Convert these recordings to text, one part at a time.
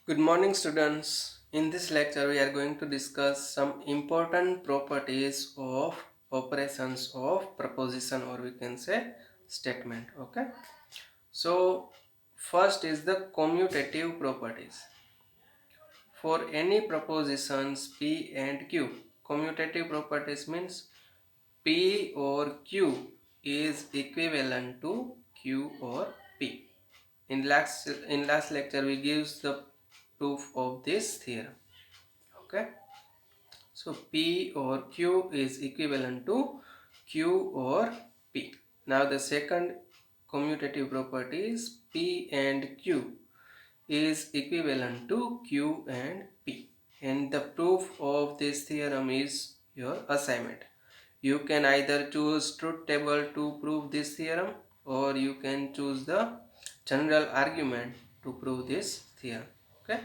Good morning, students. In this lecture, we are going to discuss some important properties of operations of proposition, or we can say statement. Okay. So, first is the commutative properties. For any propositions P and Q, commutative properties means P or Q is equivalent to Q or P. In last lecture, we gives the proof of this theorem. Okay, so P or Q is equivalent to Q or P. Now the second commutative property is P and Q is equivalent to Q and P, and the proof of this theorem is your assignment. You can either choose truth table to prove this theorem, or you can choose the general argument to prove this theorem. Okay,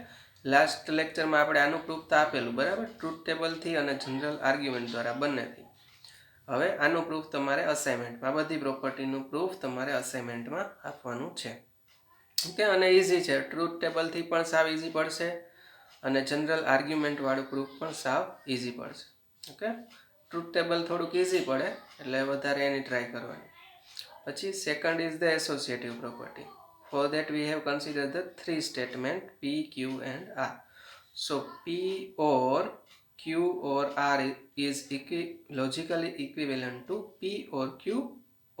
last લેક્ચરમાં આપણે આનું proof તો આપેલું બરાબર, truth ટેબલથી અને general argument દ્વારા બંનેથી. હવે આનું પ્રૂફ તમારે અસાઇનમેન્ટમાં, બધી પ્રોપર્ટીનું પ્રૂફ તમારે અસાઇનમેન્ટમાં આપવાનું છે. ઓકે, અને ઇઝી છે. ટ્રુથ ટેબલથી પણ સાવ ઇઝી પડશે અને જનરલ આર્ગ્યુમેન્ટવાળું પ્રૂફ પણ સાવ ઇઝી પડશે. ઓકે, ટ્રુથ ટેબલ થોડુંક ઇઝી પડે એટલે વધારે એની ટ્રાય કરવાની. પછી second is the associative property. For that we have considered the three statement P, Q and R. So P or Q or R is logically equivalent to P or Q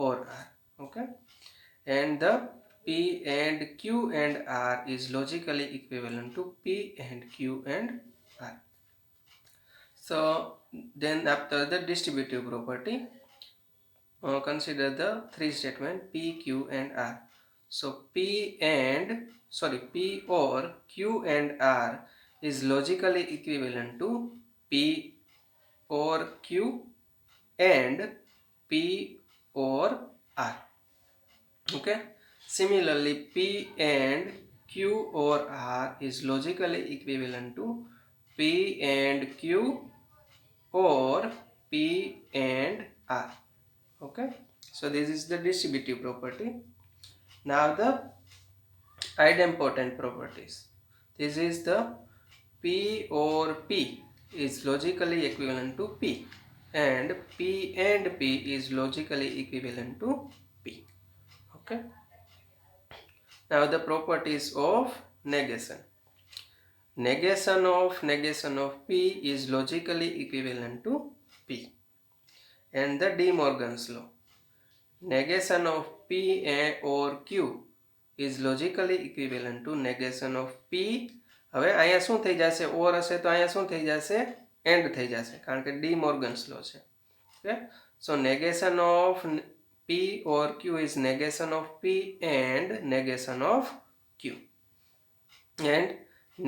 or R. Okay, and the P and Q and R is logically equivalent to P and Q and R. So then after the distributive property, consider the three statement P, Q and R. So P or Q and R is logically equivalent to P or Q and P or R. Okay. Similarly, P and Q or R is logically equivalent to P and Q or P and R. Okay. So this is the distributive property. Now the idempotent properties. This is the P or P is logically equivalent to P, and P and P is logically equivalent to P. Okay. Now the properties of negation. Negation of P is logically equivalent to P, and the De Morgan's law. Negation of P or Q is logically equivalent to negation of P. હવે અહીંયા શું થઈ જશે? ઓર હશે તો અહીંયા શું થઈ જશે? એન્ડ થઈ જશે, કારણ કે ડી મોર્ગન્સ લો છે. Okay, so negation of P or Q is negation of P and negation of Q. And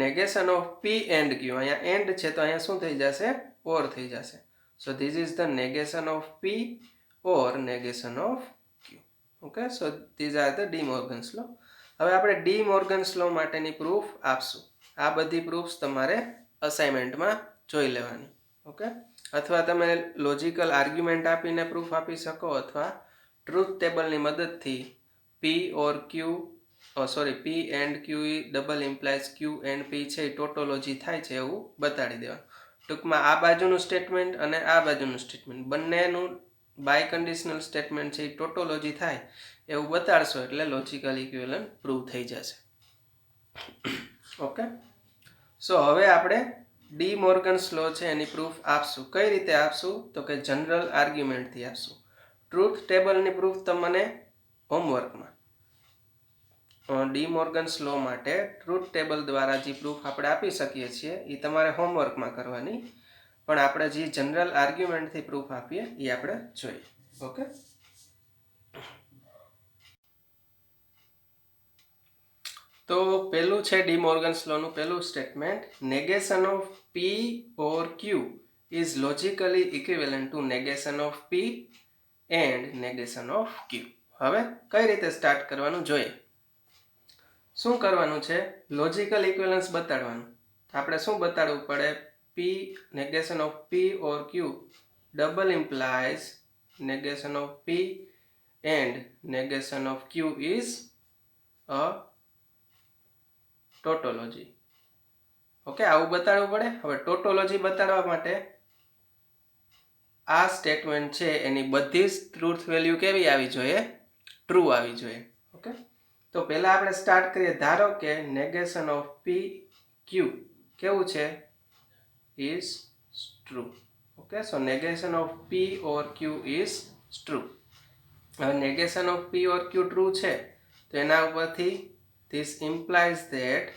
negation of P and Q, અહીંયા એન્ડ છે તો અહીંયા શું થઈ જશે? ઓર થઈ જશે. So this is the negation of P or negation of Q. Okay, so these are the De Morgan's law. હવે આપણે ડી મોર્ગન્સ લો માટેની પ્રૂફ આપશું. આ બધી પ્રૂફ્સ તમારે અસાઇનમેન્ટમાં જોઈ લેવાની. ઓકે, અથવા તમે લોજિકલ આર્ગ્યુમેન્ટ આપીને પ્રૂફ આપી શકો, અથવા ટ્રુથ ટેબલની મદદથી P or Q P and Q double implies Q and P છે એ ટોટોલોજી થાય છે એવું બતાડી દેવાનું. ટૂંકમાં આ બાજુનું સ્ટેટમેન્ટ અને આ બાજુનું સ્ટેટમેન્ટ બંનેનું બાય કન્ડિશનલ સ્ટેટમેન્ટ છે એ ટોટોલોજી થાય એવું બતાડશો એટલે લોજિકલ ઇક્વિવેલન્ટ પ્રૂવ થઈ જશે. ઓકે, સો હવે આપણે ડી મોર્ગન્સ લો છે એની પ્રૂફ આપશું. કઈ રીતે આપશું? તો કે જનરલ આર્ગ્યુમેન્ટથી આપશું. ટ્રુથ ટેબલની પ્રૂફ તમને હોમવર્કમાં, ડી મોર્ગન્સ લો માટે ટ્રુથ ટેબલ દ્વારા જે પ્રૂફ આપણે આપી શકીએ છીએ એ તમારે હોમવર્કમાં કરવાની, પણ આપણે જે જનરલ આર્ગ્યુમેન્ટથી પ્રૂફ આપીએ એ આપણે જોઈએ. ઓકે, તો પહેલું છે ડી મોર્ગન્સ લોનું પહેલું statement, negation of P or Q is logically equivalent to negation of P and negation of Q. હવે કઈ રીતે સ્ટાર્ટ કરવાનું જોઈએ. શું કરવાનું છે? લોજિકલ ઇક્વિવેલન્સ બતાડવાનું. આપણે શું બતાડવું પડે? P negation of P or Q double implies negation of P and negation of Q is a tautology. Okay, આવું બતાડવું પડે. હવે ટોટોલોજી બતાડવા માટે આ સ્ટેટમેન્ટ છે એની બધી જ ટ્રુથ વેલ્યુ કેવી આવી જોઈએ? ટ્રુ આવી જોઈએ. ઓકે, તો પહેલા આપણે સ્ટાર્ટ કરીએ. ધારો કે નેગેશન ઓફ પી ક્યુ કેવું છે? Is true. Okay, so negation of P or Q is true. હવે negation of P or Q true છે તો એના ઉપરથી this implies that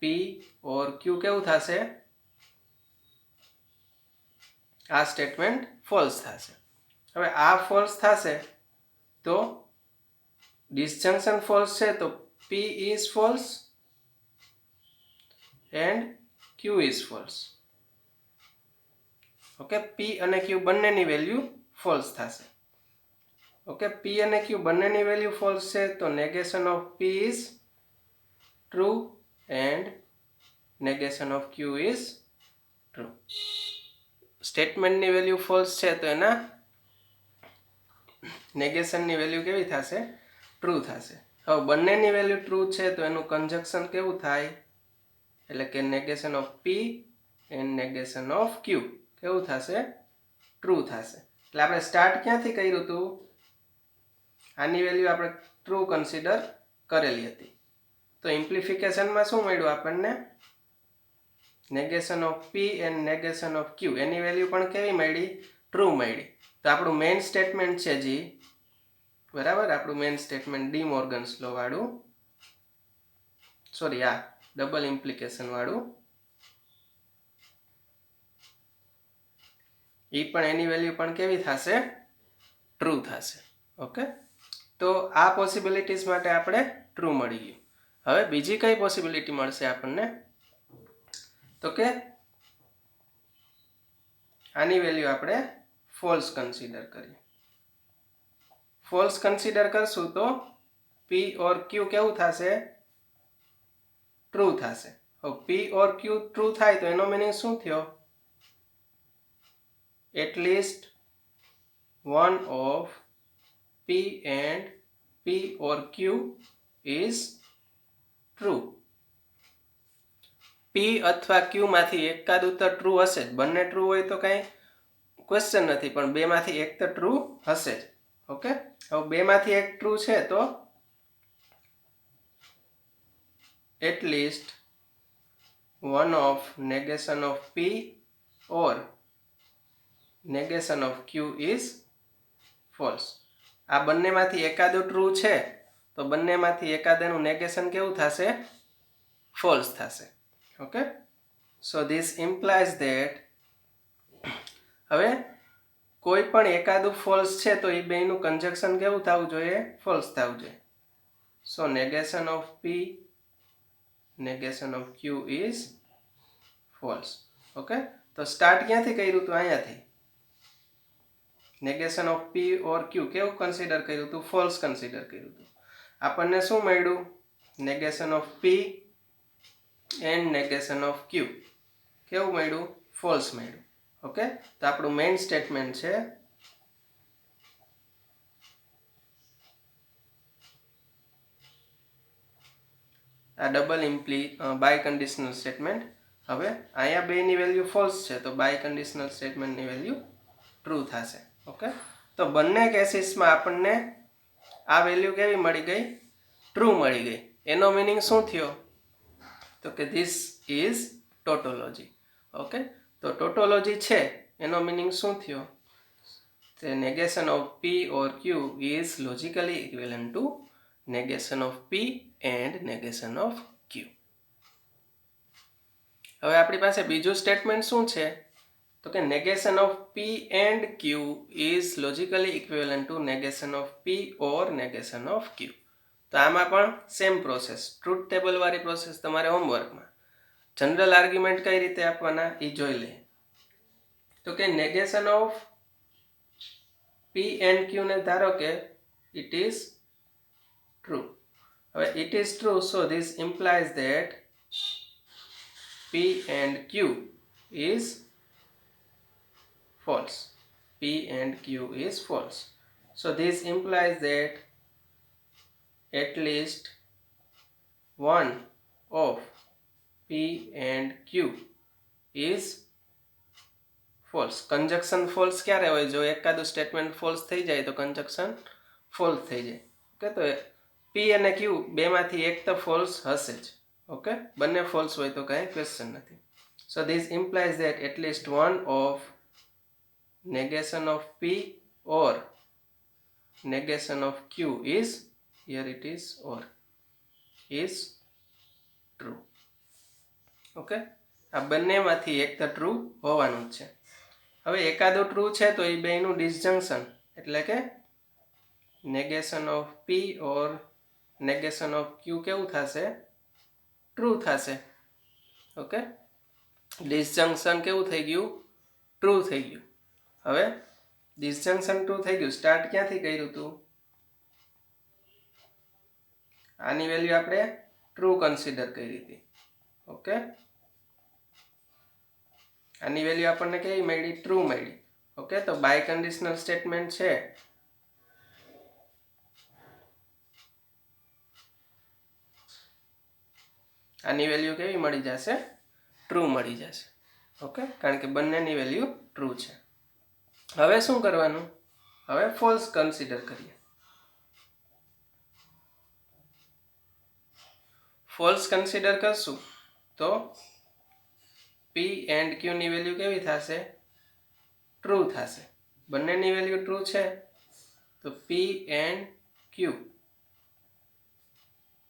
P or Q કેવું થશે? આ સ્ટેટમેન્ટ ફોલ્સ થશે. હવે આ ફોલ્સ થશે તો ડિસજંક્શન ફોલ્સ છે તો P is false and Q is false. Okay, P અને ક્યુ બંનેની વેલ્યુ ફોલ્સ થશે. ઓકે, પી અને ક્યુ બંનેની વેલ્યુ ફોલ્સ છે તો negation of P is true and negation of Q is true. સ્ટેટમેન્ટની વેલ્યુ ફોલ્સ છે તો એના નેગેશનની વેલ્યુ કેવી થશે? ટ્રુ થશે. હવે બંનેની વેલ્યુ ટ્રુ છે તો એનું કન્જક્શન કેવું થાય? એટલે કે negation of P and negation of Q કેવું થશે? ટ્રુ થશે. એટલે આપણે સ્ટાર્ટ ક્યાંથી કર્યું હતું? આની વેલ્યુ આપણે ટ્રુ કન્સિડર કરેલી હતી. તો ઇમ્પ્લિફિકેશનમાં શું મળ્યું આપણને? Negation of P and negation of Q any value પણ કેવી મળી? ટ્રુ મળી. તો આપણું મેઇન સ્ટેટમેન્ટ છે જી, બરાબર, આપણું મેઇન સ્ટેટમેન્ટ ડી મોર્ગન્સ લો વાળું, સોરી આ ડબલ ઇમ્પ્લિકેશન વાળું, એ પણ એની વેલ્યુ પણ કેવી થશે? ટ્રુ થશે. ઓકે, તો આ પોસિબિલિટીઝ માટે આપણે ટ્રુ મળી ગયું. હવે બીજી કઈ પોસિબિલિટી મળશે આપણને? તો કે આની વેલ્યુ આપણે ફોલ્સ કન્સિડર કરીએ. ફોલ્સ કન્સિડર કરશું તો પી ઓર ક્યુ કેવું થશે? ટ્રુ થશે. હવે પી ઓર ક્યુ ટ્રુ થાય તો એનો મીનિંગ શું થયો? At least one of P and P or Q is true. P અથવા Q માંથી એકાદું તો ટ્રુ હશે જ. બંને ટ્રુ હોય તો કંઈ ક્વેશ્ચન નથી, પણ બેમાંથી એક તો ટ્રુ હશે જ. ઓકે, હવે બેમાંથી એક ટ્રુ છે તો at least one of negation of P or negation of Q is false. આ બંનેમાંથી એકાદું ટ્રુ છે તો બંનેમાંથી એકાદાનું નેગેશન કેવું થશે? ફોલ્સ થશે. Okay, so this implies that હવે કોઈ પણ એકાદું ફોલ્સ છે તો એ બેયનું કન્જક્શન કેવું થવું જોઈએ? ફોલ્સ થવું જોઈએ. So negation of P negation of Q is false. Okay, તો સ્ટાર્ટ ક્યાંથી કર્યું હતું? અહીંયાથી. Negation of P or Q કેવું કન્સિડર કર્યું હતું? ફોલ્સ કન્સિડર કર્યું હતું. આપણને શું મળ્યું? Negation of P and negation of Q કેવું મળ્યું? ફોલ્સ મળ્યું. ઓકે, તો આપણું મેઇન સ્ટેટમેન્ટ છે આ ડબલ બાય કન્ડિશનલ સ્ટેટમેન્ટ. હવે અહીંયા બેની વેલ્યુ ફોલ્સ છે તો બાય કન્ડિશનલ સ્ટેટમેન્ટની વેલ્યુ ટ્રુ થશે. ઓકે, તો બંને કેસીસમાં આપણને આ વેલ્યુ કેવી મળી ગઈ? ટ્રુ મળી ગઈ. એનો મીનિંગ શું થયો? તો કે ધીસ ઇઝ ટોટોલોજી. ઓકે, તો ટોટોલોજી છે એનો મીનિંગ શું થયો? The negation of P or Q is logically equivalent to negation of P and negation of Q. હવે આપણી પાસે બીજું સ્ટેટમેન્ટ શું છે? તો કે negation of P and Q is logically equivalent to negation of P or negation of Q. તો આમાં પણ સેમ પ્રોસેસ, ટ્રુથ ટેબલ વાળી પ્રોસેસ તમારે હોમવર્કમાં. જનરલ આર્ગ્યુમેન્ટ કઈ રીતે આપવાના એ જોઈ લઈએ. તો કે negation of P and Q ને ધારો કે it is true. હવે it is true, so this implies that P and Q is false. P and Q is false. So this implies that at least one of P and Q is false. Conjunction false ક્યારે હોય? જો એકાદું statement false થઈ જાય તો conjunction false થઈ જાય. Okay, તો P અને Q બેમાંથી એક તો ફોલ્સ હશે જ. ઓકે, બંને ફોલ્સ હોય તો કાંઈ ક્વેશ્ચન નથી. So this implies that at least one of negation of P or negation of Q is, here it is or, is true. Okay, આ બંનેમાંથી એક તો ટ્રુ હોવાનું જ છે. હવે એકાદું ટ્રુ છે તો એ બેનું ડિસજંક્શન એટલે કે negation of P or negation of Q કેવું થશે? ટ્રુ થશે. ઓકે, ડિસજંક્શન કેવું થઈ ગયું? ટ્રુ થઈ ગયું. હવે ડિસજંક્શન ટ્રુ થઈ ગયું. સ્ટાર્ટ ક્યાંથી કર્યું હતું? આની વેલ્યુ આપણે ટ્રુ કન્સિડર કરી હતી. ઓકે, આની વેલ્યુ આપણને કેવી મળી? ટ્રુ મળી. ઓકે, તો બાય કન્ડિશનલ સ્ટેટમેન્ટ છે આની વેલ્યુ કેવી મળી જશે? ટ્રુ મળી જશે. ઓકે, કારણ કે બંનેની વેલ્યુ ટ્રુ છે. હવે શું કરવાનું? હવે ફોલ્સ કન્સિડર કરીએ. ફોલ્સ કન્સિડર કરશું તો P and Q ની વેલ્યુ કેવી થશે? ટ્રુ થશે. બંનેની વેલ્યુ ટ્રુ છે તો P and Q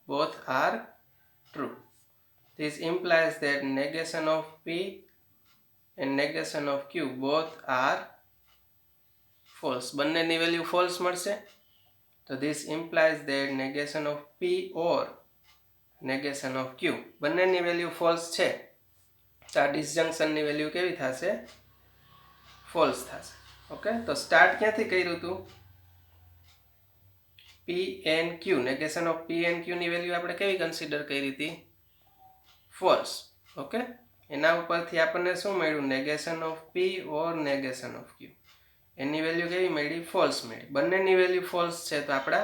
both are true. This implies that negation of P and negation of Q both are false. બંનેની વેલ્યુ false મળશે. તો this implies that negation of P or negation of Q બંનેની value false છે તો આ ડિસજંક્શનની value કેવી થશે? false થશે. ઓકે, તો સ્ટાર્ટ ક્યાંથી કર્યું હતું? P and Q, negation of P and Q ની વેલ્યુ આપણે કેવી કન્સિડર કરી હતી? false. ઓકે, એના ઉપરથી આપણને શું મળ્યું? negation of P or negation of Q any value કેવી મળી? false મળી. બંનેની વેલ્યુ false છે તો આપણા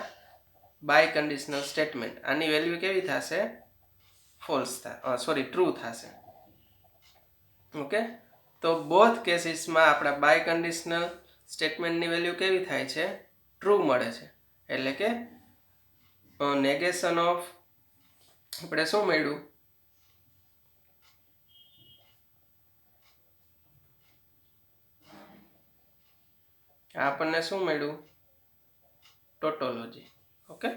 બાય કન્ડિશનલ સ્ટેટમેન્ટ આની વેલ્યુ કેવી થશે? false સોરી ટ્રુ થશે. ઓકે, તો બોથ કેસીસમાં આપણા બાય કન્ડિશનલ સ્ટેટમેન્ટની વેલ્યુ કેવી થાય છે? ટ્રુ મળે છે. એટલે કે નેગેશન ઓફ આપણે શું મળ્યું? આપણને શું મળ્યું? ટોટોલોજી. ઓકે,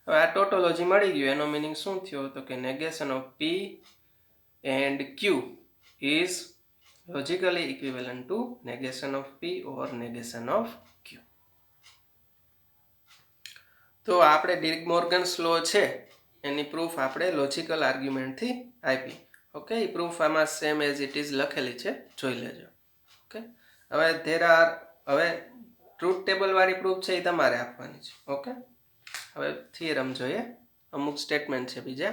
હવે આ ટોટોલોજી મળી ગયું એનો મીનિંગ શું થયો? તો કે negation of P and Q is logically equivalent to negation of P or negation of Q. તો આપણે ડિક મોર્ગન્સ લો છે એની પ્રૂફ આપણે લોજિકલ આર્ગ્યુમેન્ટથી આપી. ઓકે, એ પ્રૂફ આમાં સેમ એઝ ઇટ ઇઝ લખેલી છે, જોઈ લેજો. ઓકે, હવે ટ્રુથ ટેબલ વાળી પ્રૂફ છે એ તમારે આપવાની છે. ઓકે, હવે થિયરમ જોઈએ. અમુક સ્ટેટમેન્ટ છે બીજા.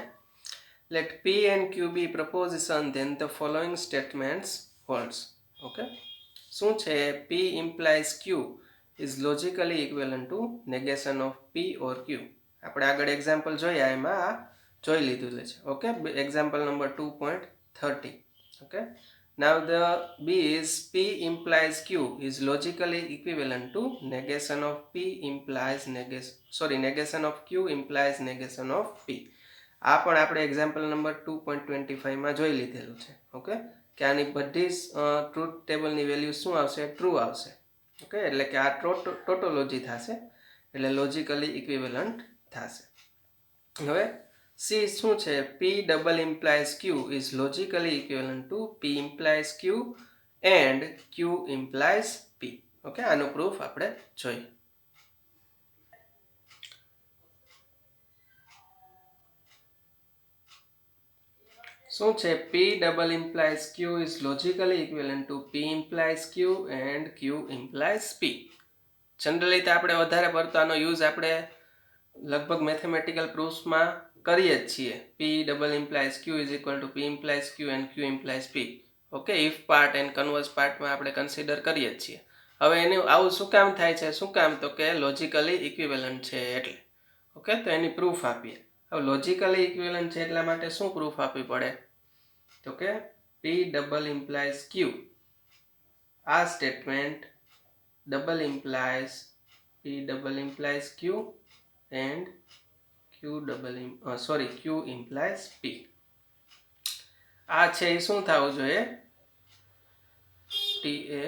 Let P and Q be proposition, then the following statements holds. Okay, શું છે? P implies Q is logically equivalent to negation of P or Q. આપણે આગળ એક્ઝામ્પલ જોયા એમાં આ જોઈ લીધું છે. Okay, example number 2.30. Okay, now the B is P implies Q is logically equivalent to negation of P implies negation of Q implies negation of P. આ પણ આપણે એક્ઝામ્પલ નંબર 2.25 માં જોઈ લીધેલું છે. ઓકે, કે આની બધી ટ્રુથ ટેબલની વેલ્યુ શું આવશે? ટ્રુ આવશે. ઓકે, એટલે કે આ ટોટોલોજી થશે એટલે લોજિકલી ઇક્વિવેલન્ટ થશે. હવે C શું છે? P double implies Q is logically equivalent to P implies Q and Q implies P. Okay, આનો પ્રૂફ આપણે જોઈએ. શું છે? P double implies Q is logically equivalent to P implies Q and Q implies P. Generally તો આપણે વધારે પડતો આનો યુઝ આપણે લગભગ મેથેમેટિકલ પ્રૂફ્સમાં કરીએ જ છીએ. P double implies Q is equal to P implies Q and Q implies P. Okay, if part and converse પાર્ટમાં આપણે કન્સિડર કરીએ જ છીએ. હવે એનું આવું શું કામ થાય છે? શું કામ? તો કે લોજિકલી ઇક્વિવેલન્ટ છે એટલે. ઓકે, તો એની પ્રૂફ આપીએ. હવે લોજિકલી ઇક્વિવેલન્ટ છે એટલા માટે શું પ્રૂફ આપવી પડે? તો કે P double implies Q. આ statement double implies P double implies Q and Q implies P. આ છે એ શું થવું જોઈએ? T એ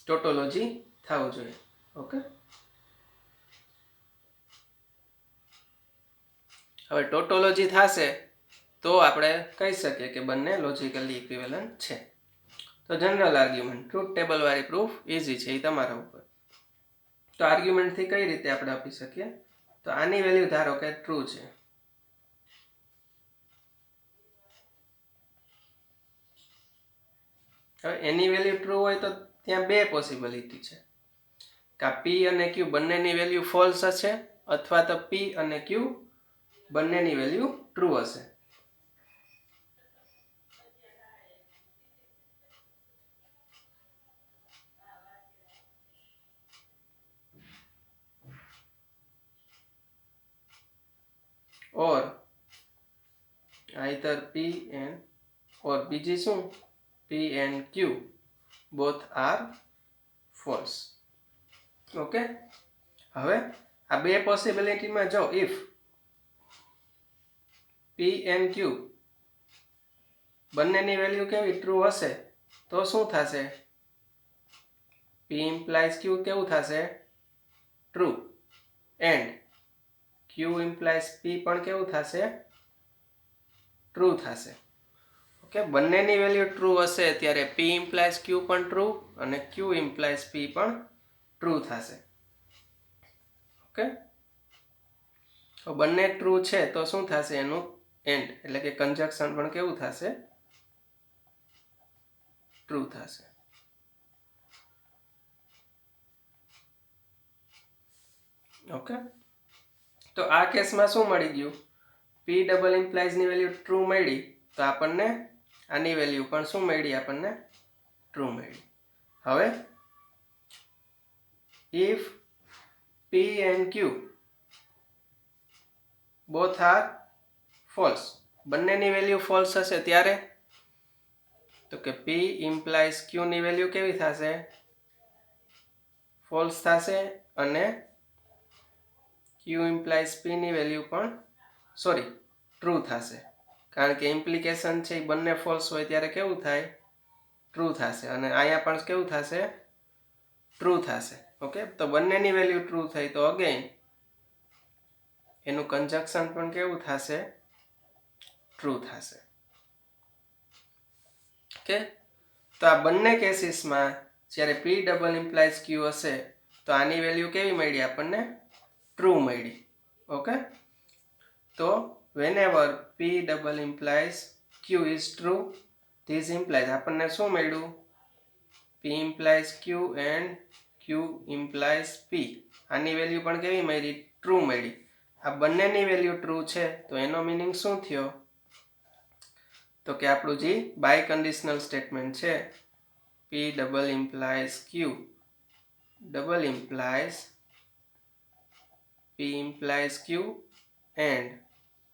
ટોટોલોજી થવું જોઈએ. ઓકે, હવે ટોટોલોજી થશે તો આપણે કહી શકીએ કે બંને લોજિકલી ઇક્વિવેલન્ટ છે. તો જનરલ આર્ગ્યુમેન્ટ, ટ્રુથ ટેબલ વાળી પ્રૂફ ઇઝી છે, એ તમારા ઉપર. તો આર્ગ્યુમેન્ટથી કઈ રીતે આપણે આપી શકીએ? તો આની વેલ્યુ ધારો કે ટ્રુ છે. હવે એની વેલ્યુ ટ્રુ હોય તો ત્યાં બે પોસિબિલિટી છે, કે P અને Q બંનેની વેલ્યુ ફોલ્સ હશે અથવા તો P અને Q બંનેની વેલ્યુ ટ્રુ હશે. or either P and or બીજી શું P and Q both are false. Okay, હવે આ બે પોસિબિલિટીમાં જો if P and Q બંનેની વેલ્યુ કેવી ટ્રુ હશે તો શું થશે? P implies Q કેવું થશે? True. And Q implies P પણ કેવું થશે? ટ્રુ થશે. ઓકે, બંનેની વેલ્યુ ટ્રુ હશે ત્યારે P implies Q પણ ટ્રુ અને Q implies P પણ ટ્રુ થશે. ઓકે, તો બંને ટ્રુ છે તો શું થશે? એનું એન્ડ એટલે કે કંજક્શન પણ કેવું થશે? ટ્રુ થશે. ઓકે, તો આ કેસમાં શું મળી ગયું? P ડબલ ઇમ્પ્લાઇઝ ની વેલ્યુ ટ્રુ મળી તો આપણને આની વેલ્યુ પણ શું મળી? આપણને ટ્રુ મળી. હવે if P and Q both are false, બંનેની વેલ્યુ ફોલ્સ હશે ત્યારે તો કે P implies Q ની વેલ્યુ કેવી થશે? ફોલ્સ થશે અને Q implies P ની વેલ્યુ પણ ટ્રુ થશે. કારણ કે ઇમ્પ્લિકેશન છે એ બંને ફોલ્સ હોય ત્યારે કેવું થાય? ટ્રુ થશે. અને અહીંયા પણ કેવું થશે? ટ્રુ થશે. ઓકે, તો બંનેની વેલ્યુ ટ્રુ થઈ તો અગેન એનું કંજક્શન પણ કેવું થશે? ટ્રુ થશે. ઓકે, તો આ બંને કેસીસમાં જ્યારે P ડબલ ઇમ્પ્લાઇઝ Q હશે તો આની વેલ્યુ કેવી મળી? આપણને ટ્રુ મળી. ઓકે, તો whenever P double implies Q is true, this implies આપણને શું મળ્યું? P implies Q and Q implies P. આની વેલ્યુ પણ કેવી મળી? ટ્રુ મળી. આ બંનેની વેલ્યુ ટ્રુ છે તો એનો મીનિંગ શું થયો? તો કે આપણું જે બાય કન્ડિશનલ સ્ટેટમેન્ટ છે P double implies Q double implies P implies Q and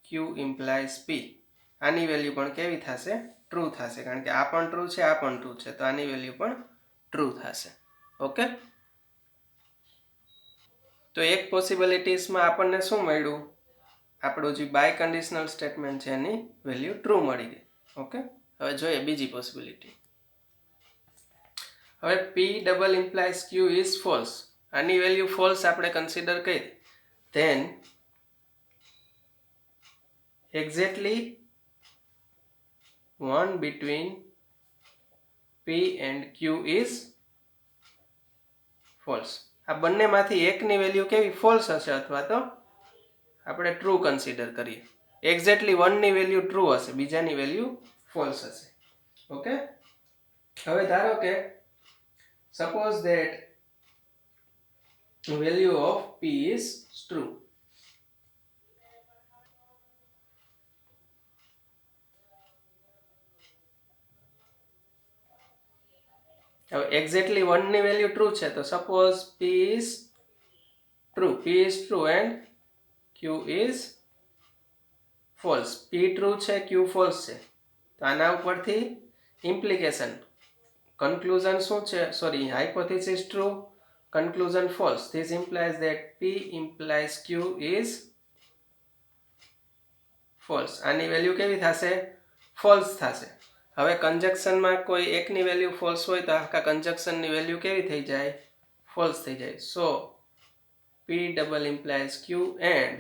Q implies P. આની વેલ્યુ પણ કેવી થશે? ટ્રુ થશે. કારણ કે આ પણ ટ્રુ છે, આ પણ ટ્રુ છે, તો આની વેલ્યુ પણ ટ્રુ થશે. ઓકે, તો એક પોસિબિલિટીઝમાં આપણને શું મળ્યું? આપણું જે બાય કન્ડિશનલ સ્ટેટમેન્ટ છે એની વેલ્યુ ટ્રુ મળી ગઈ. ઓકે, હવે જોઈએ બીજી પોસિબિલિટી. હવે P double implies Q is false. આની વેલ્યુ ફોલ્સ આપણે કન્સિડર કરી. Then exactly one between P and Q is false. આ બંનેમાંથી એકની વેલ્યુ કેવી? ફોલ્સ હશે અથવા તો આપણે ટ્રુ કન્સિડર કરીએ. એક્ઝેક્ટલી વનની વેલ્યુ ટ્રુ હશે, બીજાની વેલ્યુ ફોલ્સ હશે. ઓકે, હવે ધારો કે suppose that value of P is true. હવે એક્ઝેક્ટલી વનની વેલ્યુ ટ્રુ છે તો suppose P is true and Q is false. P true છે, Q ફોલ્સ છે, તો તો આના ઉપરથી ઇમ્પ્લિકેશન કન્ક્લુઝન શું છે, sorry, hypothesis true, conclusion false. This implies that P implies Q is false. આની વેલ્યુ કેવી થશે? ફોલ્સ થશે. હવે કન્જક્શનમાં કોઈ એકની વેલ્યુ ફોલ્સ હોય તો આખા કન્જક્શનની વેલ્યુ કેવી થઈ જાય? ફોલ્સ થઈ જાય. સો P double implies Q and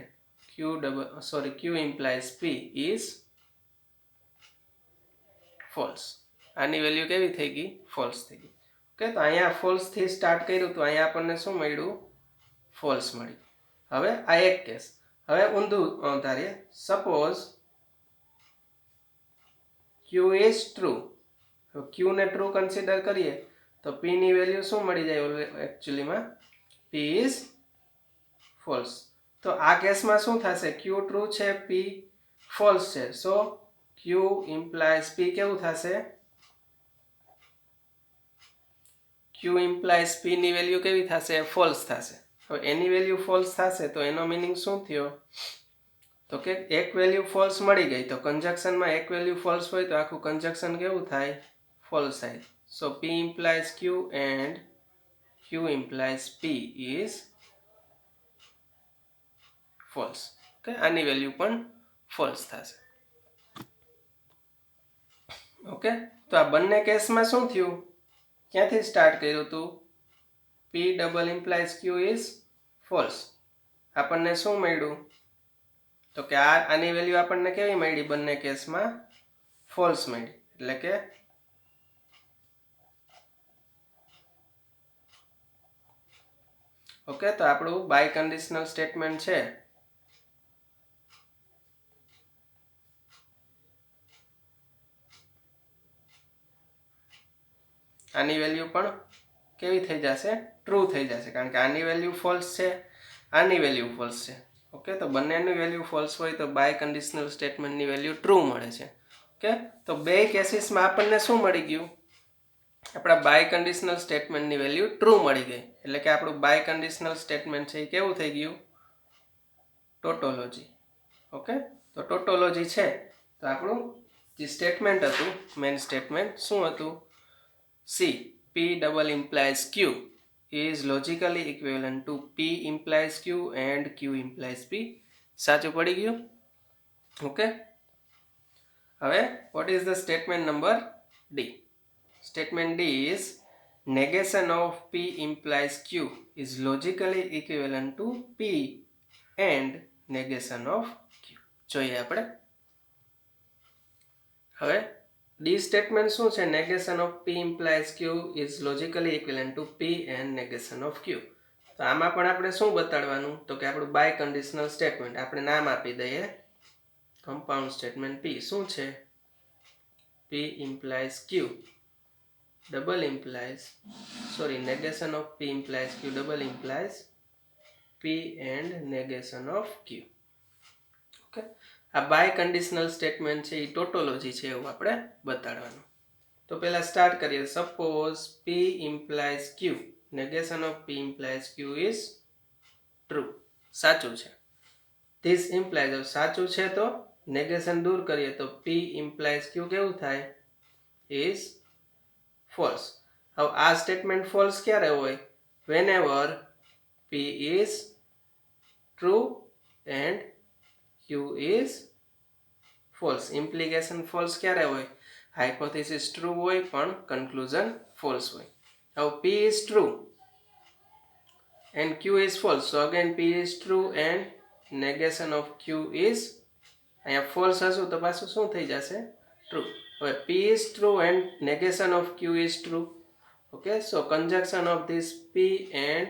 Q implies P is false. આની વેલ્યુ કેવી થઈ ગઈ? ફોલ્સ થઈ ગઈ. ઓકે, તો અહીંયા ફોલ્સથી સ્ટાર્ટ કર્યું તો અહીંયા આપણને શું મળ્યું? ફોલ્સ મળ્યું. હવે આ એક કેસ. હવે ઊંધું ધારીએ. Suppose Q is true. Q ને ટ્રુ કન્સિડર કરીએ તો P ની વેલ્યુ શું મળી જાય? એકચ્યુઅલીમાં P is ફોલ્સ. તો આ કેસમાં શું થશે? Q ટ્રુ છે, P ફોલ્સ છે. સો Q implies P કેવું થશે? Q implies P ની વેલ્યુ કેવી થશે? ફોલ્સ થશે. હવે એની વેલ્યુ ફોલ્સ થશે તો એનો મિનિંગ શું થયો? તો કે એક વેલ્યુ ફોલ્સ મળી ગઈ. તો કન્જક્શનમાં એક વેલ્યુ ફોલ્સ હોય તો આખું કન્જક્શન કેવું થાય? ફોલ્સ થાય. સો P implies Q and Q implies P is false. Okay, આની વેલ્યુ પણ ફોલ્સ થશે. ઓકે, તો આ બંને કેસમાં શું થયું? ક્યાંથી સ્ટાર્ટ કર્યું હતું? P double implies Q is false. આપણને શું મળ્યું? તો કે આની વેલ્યુ આપણને કેવી મળી? બંને કેસમાં ફોલ્સ મળી. એટલે કે ઓકે, તો આપણું બાય કન્ડિશનલ સ્ટેટમેન્ટ છે આની વેલ્યુ પણ કેવી થઈ જશે? ટ્રુ થઈ જશે. કારણ કે આની વેલ્યુ ફોલ્સ છે, આની વેલ્યુ ફોલ્સ છે. ઓકે, તો બંનેની વેલ્યુ ફોલ્સ હોય તો બાય કન્ડિશનલ સ્ટેટમેન્ટની વેલ્યુ ટ્રુ મળે છે. ઓકે, તો બે કેસીસમાં આપણને શું મળી ગયું? આપણા બાય કન્ડિશનલ સ્ટેટમેન્ટની વેલ્યુ ટ્રુ મળી ગઈ. એટલે કે આપણું બાય કન્ડિશનલ સ્ટેટમેન્ટ છે એ કેવું થઈ ગયું? ટોટોલોજી. ઓકે, તો ટોટોલોજી છે તો આપણું જે સ્ટેટમેન્ટ હતું, મેઇન સ્ટેટમેન્ટ શું હતું? C. P double implies Q is logically equivalent to P implies Q and Q implies P. સાચું પડી ગયું? ઓકે, હવે what is the statement number D? Statement D is negation of P implies Q is logically equivalent to P and negation of Q. જોઈએ આપણે. હવે D statement શું છે? negation of P implies Q is logically equivalent to P and negation of Q. તો આમાં પણ આપણે શું બતાડવાનું? તો કે આપણું બાય કન્ડિશનલ સ્ટેટમેન્ટ આપણે નામ આપી દઈએ કમ્પાઉન્ડ સ્ટેટમેન્ટ P. શું છે? P implies Q double implies, negation of P implies Q double implies P and negation of Q. Okay, આ બાય કન્ડિશનલ સ્ટેટમેન્ટ છે એ ટોટોલોજી છે એવું આપણે બતાડવાનું. તો પહેલા સ્ટાર્ટ કરીએ. Suppose P implies Q, negation of P implies Q is true. સાચું છે. This implies, સાચું છે તો નેગેશન દૂર કરીએ તો P implies Q કેવું થાય? is false. હવે આ સ્ટેટમેન્ટ ફોલ્સ ક્યારે હોય? whenever P is true and Q is false. Implication false ક્યારે હોય? હાઇપોથેસિસ ટ્રુ હોય પણ કન્ક્લુઝન ફોલ્સ હોય. હવે P is true and Q is false. So again P is true and negation of Q is, અહીંયા false હશું તો પાછું શું થઈ જશે? ટ્રુ. હવે P is true and negation of Q is true. Okay, so conjunction of this P and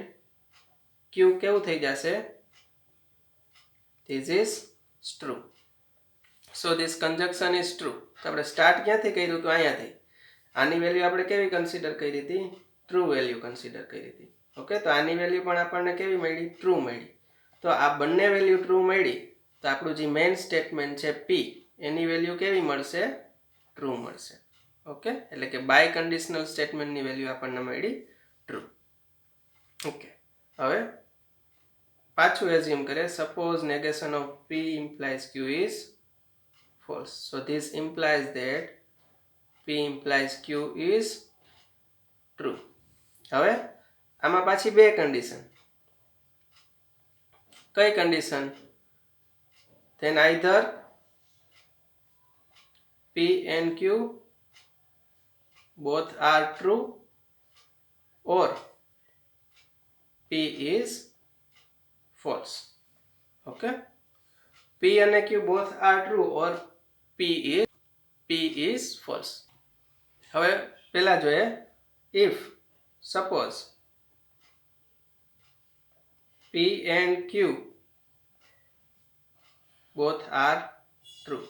Q કેવું થઈ જશે? This is true. So this conjunction is true. તો આપણે સ્ટાર્ટ ક્યાંથી કર્યું હતું? અહીંયાથી. આની વેલ્યુ આપણે કેવી કન્સિડર કરી હતી? ટ્રુ વેલ્યુ કન્સિડર કરી હતી. ઓકે, તો આની વેલ્યુ પણ આપણને કેવી મળી? ટ્રુ મળી. તો આ બંને વેલ્યુ ટ્રુ મળી તો આપણું જે મેઇન સ્ટેટમેન્ટ છે P એની વેલ્યુ કેવી મળશે? ટ્રુ મળશે. ઓકે, એટલે કે બાય કન્ડિશનલ સ્ટેટમેન્ટની વેલ્યુ આપણને મળી ટ્રુ. ઓકે, હવે પાછું એઝ્યુમ કરીએ. Suppose negation of P implies Q is false. So this implies that P implies Q is true. હવે આમાં પાછી બે કન્ડિશન. કઈ condition? Then either P and Q both are true or P is false. Okay, P and Q both are true or P is false. હવે પહેલા જોઈએ, if suppose P and Q both are true.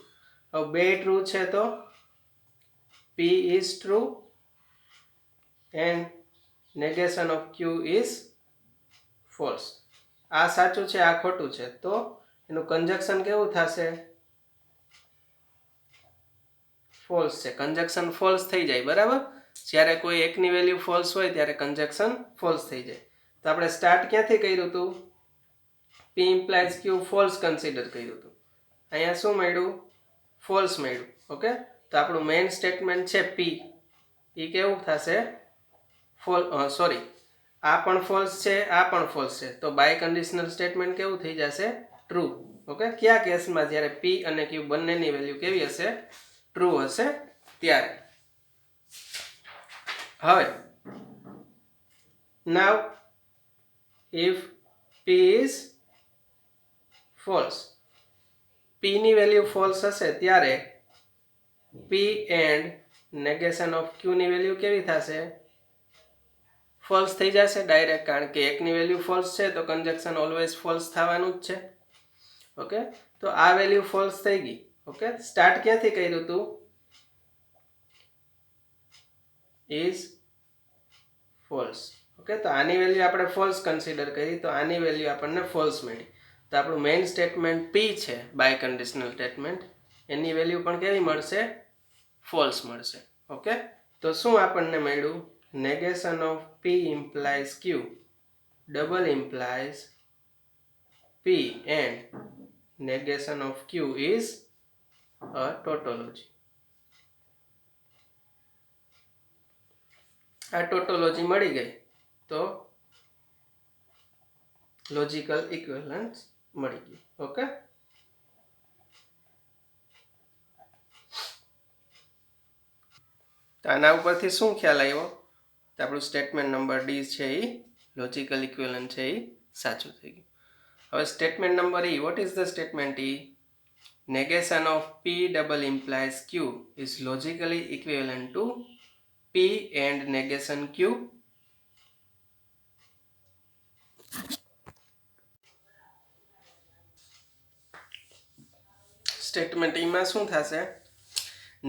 હવે બે true છે તો P is true and negation of Q is false. આ સાચું છે, આ ખોટું છે, તો એનું કંજક્શન કેવું થશે? ફોલ્સ છે. કંજક્શન ફોલ્સ થઈ જાય. બરાબર, જ્યારે કોઈ એકની વેલ્યુ ફોલ્સ હોય ત્યારે કંજક્શન ફોલ્સ થઈ જાય. તો આપણે સ્ટાર્ટ ક્યાંથી કર્યું હતું? P implies Q false consider કર્યું હતું. અહીંયા શું મળ્યું? ફોલ્સ મળ્યું. ઓકે, તો આપણું મેઇન સ્ટેટમેન્ટ છે P, એ કેવું થશે? સોરી, આ પણ ફોલ્સ છે, આ પણ ફોલ્સ છે, તો બાય કન્ડિશનલ સ્ટેટમેન્ટ કેવું થઈ જશે? ટ્રુ. ઓકે, કયા કેસમાં? જ્યારે P અને Q બંનેની વેલ્યુ કેવી હશે? ટ્રુ હશે ત્યારે. હવે નાવ if P is false, P ની વેલ્યુ ફોલ્સ હશે ત્યારે P and negation of Q ની વેલ્યુ કેવી થશે? ફોલ્સ થઈ જશે ડાયરેક્ટ, કારણ કે એકની વેલ્યુ ફોલ્સ છે તો કંજક્શન ઓલવેઝ ફોલ્સ થવાનું જ છે. ઓકે, તો આ વેલ્યુ ફોલ્સ થઈ ગઈ. ઓકે, સ્ટાર્ટ ક્યાંથી કર્યું હતું? Is false. ઓકે, તો આની વેલ્યુ આપણે ફોલ્સ કન્સિડર કરી, તો આની વેલ્યુ આપણને ફોલ્સ મળી. તો આપણું મેઇન સ્ટેટમેન્ટ P છે, બાય કન્ડિશનલ સ્ટેટમેન્ટ, એની વેલ્યુ પણ કેવી મળશે? ફોલ્સ મળશે. ઓકે, તો શું આપણને મળ્યું? negation of P implies Q double implies P and negation of Q is a tautology. આ ટોટોલોજી મળી ગઈ તો લોજિકલ ઇક્વિવેલન્સ મળી ગઈ. ઓકે, તો આના ઉપરથી શું ખ્યાલ આવ્યો? તો આપણું સ્ટેટમેન્ટ નંબર ડી છે એ લોજિકલ ઇક્વિવેલન્ટ છે એ સાચું થઈ ગયું. હવે statement number E. What is the statement E? negation of P double implies Q is logically equivalent to P and negation Q. Statement E માં શું થશે?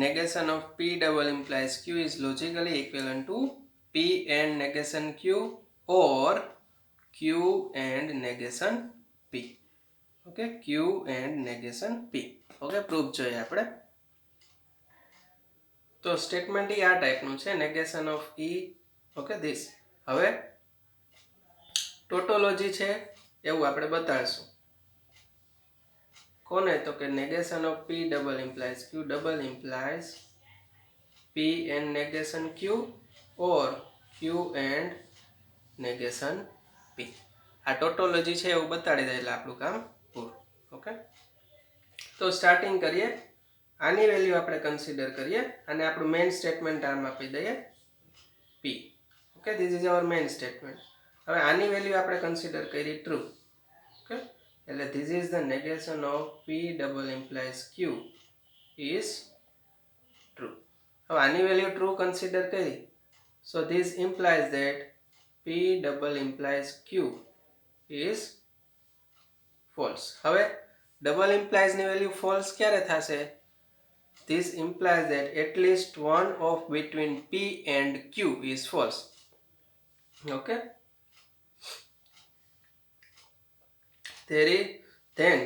negation of P double implies Q is logically equivalent to P and negation Q or Q and negation P. Okay, Q and negation P. Okay, proof જોઈએ આપણે. તો statement E આ ટાઈપનું છે, negation of E. Okay, this. હવે ટોટોલોજી છે એવું આપણે બતાડશું. કોને? તો કે negation of P double implies Q double implies P and negation Q or Q and negation P. આ ટોટોલોજી છે એવું બતાડી દે એટલે આપણું કામ પૂરું. ઓકે, તો સ્ટાર્ટિંગ કરીએ. આની વેલ્યુ આપણે કન્સિડર કરીએ અને આપણું મેઇન સ્ટેટમેન્ટ આમ આપી દઈએ P. Okay, this is our main statement. હવે આની વેલ્યુ આપણે કન્સિડર કરી ટ્રુ. ઓકે, એટલે this is the negation of P double implies Q is true. હવે આની વેલ્યુ ટ્રુ કન્સિડર કરી, so this implies that P double implies Q is false. હવે double implies ની વેલ્યુ ફોલ્સ ક્યારે થશે? This implies that at least one of between P and Q is false. Okay, there is then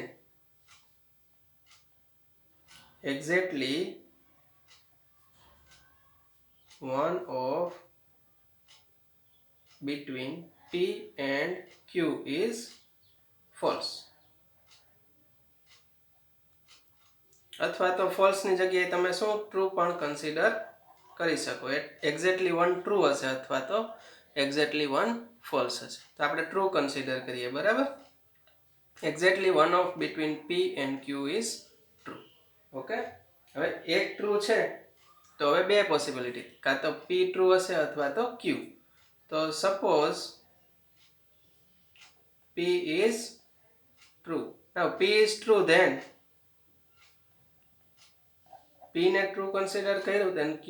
exactly one of between P and Q is false. અથવા તો false ની જગ્યાએ તમે શું true પણ કન્સિડર કરી શકો. એક્ઝેક્ટલી 1 ટ્રુ હશે અથવા તો એક્ઝેક્ટલી 1 ફોલ્સ હશે. તો આપણે ટ્રુ કન્સિડર કરીએ, બરાબર. Exactly one of between P and Q is true. Okay, હવે એક ટ્રુ છે તો હવે બે પોસિબિલિટી, કાં તો P ટ્રુ હશે અથવા તો Q. તો suppose P is true. Now P is true, then P ને ટ્રુ કન્સિડર કર્યું, then Q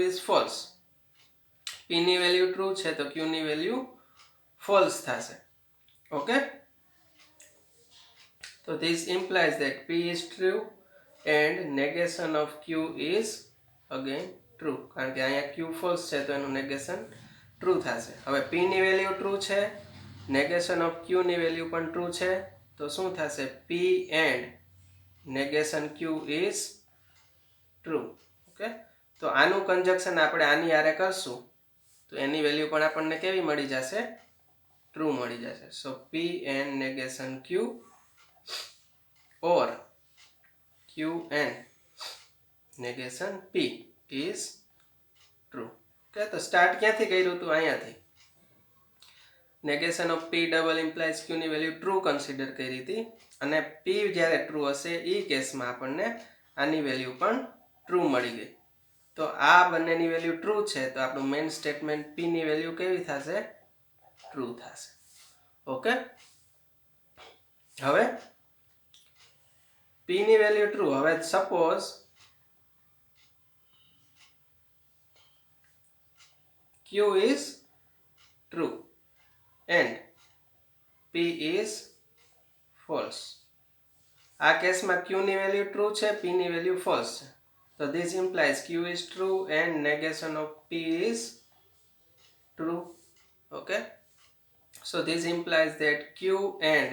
is false. P ની વેલ્યુ ટ્રુ છે તો Q ની વેલ્યુ ફોલ્સ થશે. ઓકે, તો this implies that P is true and negation of Q is again true. કારણ કે અહીંયા Q ફોલ્સ છે તો એનું નેગેશન ટ્રુ થશે. હવે P ની વેલ્યુ ટ્રુ છે, નેગેશન ઓફ Q ની વેલ્યુ પણ ટ્રુ છે, તો શું થશે? P and negation Q is true. Okay, તો આનું કન્જક્શન આપણે આની હારે કરશું તો એની વેલ્યુ પણ આપણને કેવી મળી જશે? ટ્રુ મળી જશે. સો P and negation Q or Q and negation P is true. Okay, તો સ્ટાર્ટ ક્યાંથી કર્યું હતું? અહીંયાથી. Negation of P double implies Q ની વેલ્યુ ટ્રુ કન્સિડર કરી હતી અને P જ્યારે ટ્રુ હશે એ કેસમાં આપણને આની વેલ્યુ પણ ટ્રુ મળી ગઈ. તો આ બંનેની વેલ્યુ ટ્રુ છે તો આપણું મેઇન સ્ટેટમેન્ટ P ની વેલ્યુ કેવી થશે? ટ્રુ થશે. ઓકે, હવે P ની વેલ્યુ ટ્રુ. હવે suppose Q is true and P is false. આ કેસમાં Q ની વેલ્યુ ટ્રુ છે, P ની વેલ્યુ ફોલ્સ છે. તો this implies Q is true and negation of P is true. Okay, so this implies that Q and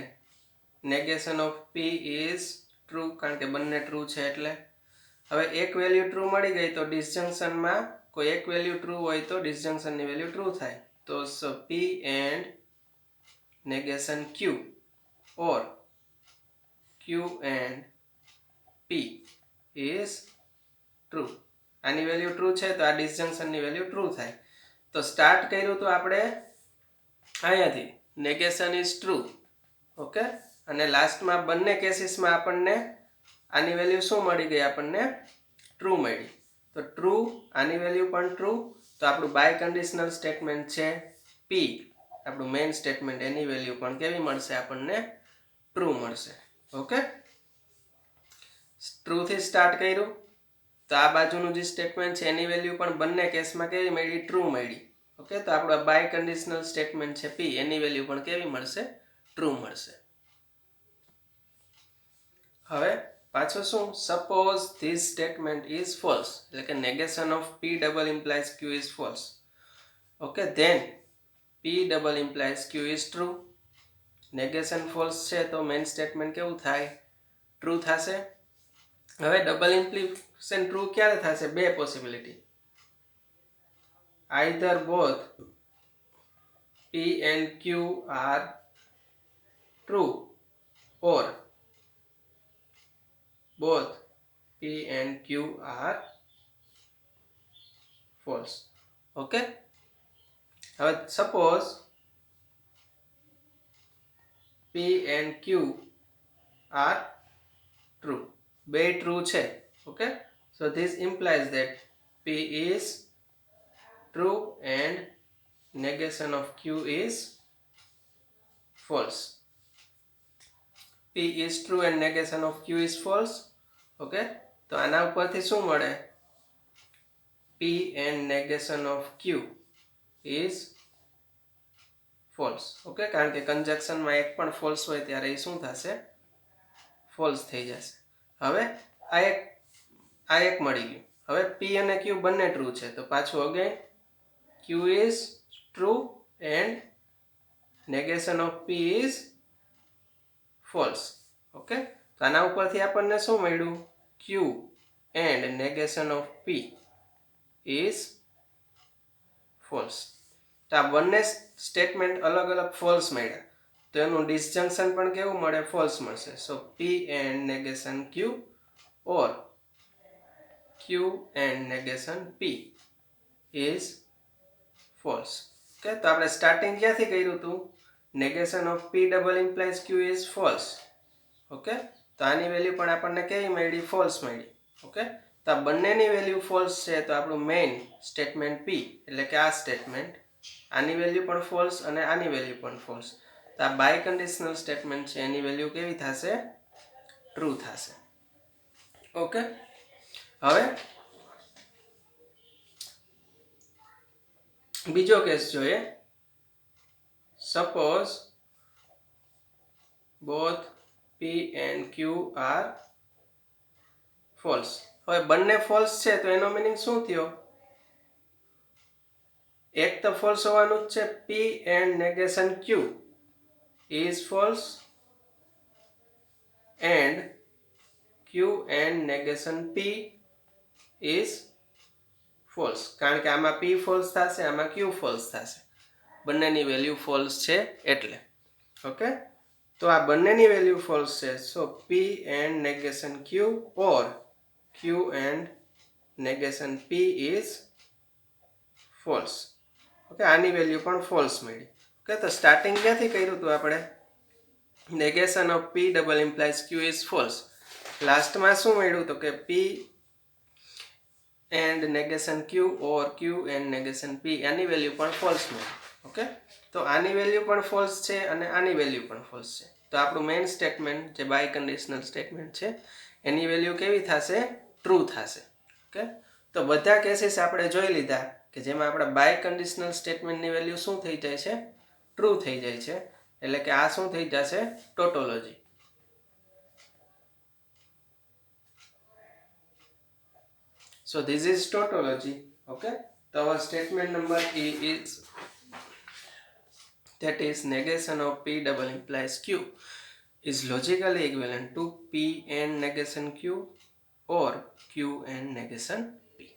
negation of P is true, કારણ કે બંને ટ્રુ છે એટલે. હવે એક વેલ્યુ ટ્રુ મળી ગઈ તો ડિસજંક્શનમાં કોઈ એક વેલ્યુ ટ્રુ હોય તો ડિસજંક્શનની વેલ્યુ ટ્રુ થાય. તો P and negation Q or Q and P is true. આની વેલ્યુ ટ્રુ છે તો આ ડિસજંક્શનની વેલ્યુ ટ્રુ થાય. તો સ્ટાર્ટ કર્યું તો આપણે અહીંયાથી નેગેશન ઇઝ ટ્રુ. ઓકે, અને લાસ્ટમાં બંને કેસીસમાં આપણને આની વેલ્યુ શું મળી ગઈ? આપણને ટ્રુ મળી. તો ટ્રુ, આની વેલ્યુ પણ ટ્રુ, તો આપણું બાય કન્ડિશનલ સ્ટેટમેન્ટ છે P, આપણું મેઇન સ્ટેટમેન્ટ, એની વેલ્યુ પણ કેવી મળશે? આપણને ટ્રુ મળશે. ઓકે, ટ્રુથી સ્ટાર્ટ કર્યું તો આ બાજુનું જે સ્ટેટમેન્ટ છે એની વેલ્યુ પણ બંને કેસમાં કેવી મળી? ટ્રુ મળી. ઓકે, તો આપણું બાય કન્ડિશનલ સ્ટેટમેન્ટ છે P, એની વેલ્યુ પણ કેવી મળશે? ટ્રુ મળશે. હવે પાછું શું? Suppose this statement is false, એટલે કે negation of P double implies Q is false. Okay, then P double implies Q is true. Negation false છે તો મેઇન સ્ટેટમેન્ટ કેવું થાય? ટ્રુ થશે. હવે ડબલ ઇમ્પ્લિકેશન ટ્રુ ક્યારે થશે? બે possibility, either both P and Q are true or both P and Q are false. Okay, હવે suppose P and Q are true, બે ટ્રુ છે. Okay, so this implies that P is true and negation of Q is false. P is true and negation of Q is false. Okay, તો આના ઉપરથી શું મળે? P and negation of Q is false. Okay, કારણ કે કન્જક્શનમાં એક પણ false હોય ત્યારે એ શું થશે? ફોલ્સ થઈ જશે. હવે આ એક મળી ગયું. હવે P અને Q બંને ટ્રુ છે તો પાછું again Q is true and negation of P is false. Okay, તો આના ઉપરથી આપણને શું મળ્યું? Q and negation of P is false. તો આ બંને સ્ટેટમેન્ટ અલગ અલગ ફોલ્સ મળ્યા. તો એનું ડિસજંક્શન પણ કેવું મળે? ફોલ્સ મળશે. સો P and negation Q or Q and negation P is false. Okay, તો આપણે સ્ટાર્ટિંગ ક્યાંથી કર્યું હતું? negation of P double implies Q is false. Okay, તો આની વેલ્યુ પણ આપણને કેવી મળી? ફોલ્સ મળી. ઓકે, તો આ બંનેની વેલ્યુ ફોલ્સ છે તો આપણું મેઇન સ્ટેટમેન્ટ P એટલે કે આ સ્ટેટમેન્ટ, આની વેલ્યુ પણ ફોલ્સ અને આની વેલ્યુ પણ ફોલ્સ. તો આ બાય કન્ડિશનલ સ્ટેટમેન્ટ છે એની વેલ્યુ કેવી થશે? ટ્રુ થશે. ઓકે, હવે બીજો કેસ જોઈએ. Suppose both P and Q are false. હવે બંને ફોલ્સ છે તો એનો મીનિંગ શું થયો? એક તો ફોલ્સ હોવાનું જ છે. P and negation Q is false and Q and negation P is false. કારણ કે આમાં P ફોલ્સ થશે, આમાં Q ફોલ્સ થશે. બંનેની વેલ્યુ ફોલ્સ છે એટલે. ઓકે, તો આ બંનેની વેલ્યુ ફોલ્સ છે. સો P and negation Q or Q and negation P is false. Okay, આની વેલ્યુ પણ ફોલ્સ મળી. ઓકે, તો સ્ટાર્ટિંગ ક્યાંથી કર્યું હતું આપણે? negation of P double implies Q is false. લાસ્ટમાં શું મળ્યું? તો કે P and negation Q or Q and negation P આની વેલ્યુ પણ ફોલ્સ મળી. ઓકે, તો આની વેલ્યુ પણ ફોલ્સ છે અને આની વેલ્યુ પણ ફોલ્સ છે. તો આપણું મેઇન સ્ટેટમેન્ટ જે બાય કન્ડિશનલ સ્ટેટમેન્ટ છે એની વેલ્યુ કેવી થશે? ટ્રુ થશે. ઓકે, તો બધા કેસીસ આપણે જોઈ લીધા કે જેમાં આપણા બાય કન્ડિશનલ સ્ટેટમેન્ટની વેલ્યુ શું થઈ જાય છે? ટ્રુ થઈ જાય છે. એટલે કે આ શું થઈ જશે? ટોટોલોજી. So this is tautology. Okay, so our statement number E is, that is negation of P double implies Q is logically equivalent to P and negation Q or Q and negation P.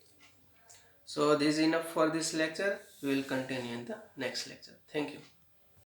So this is enough for this lecture. We will continue in the next lecture. Thank you.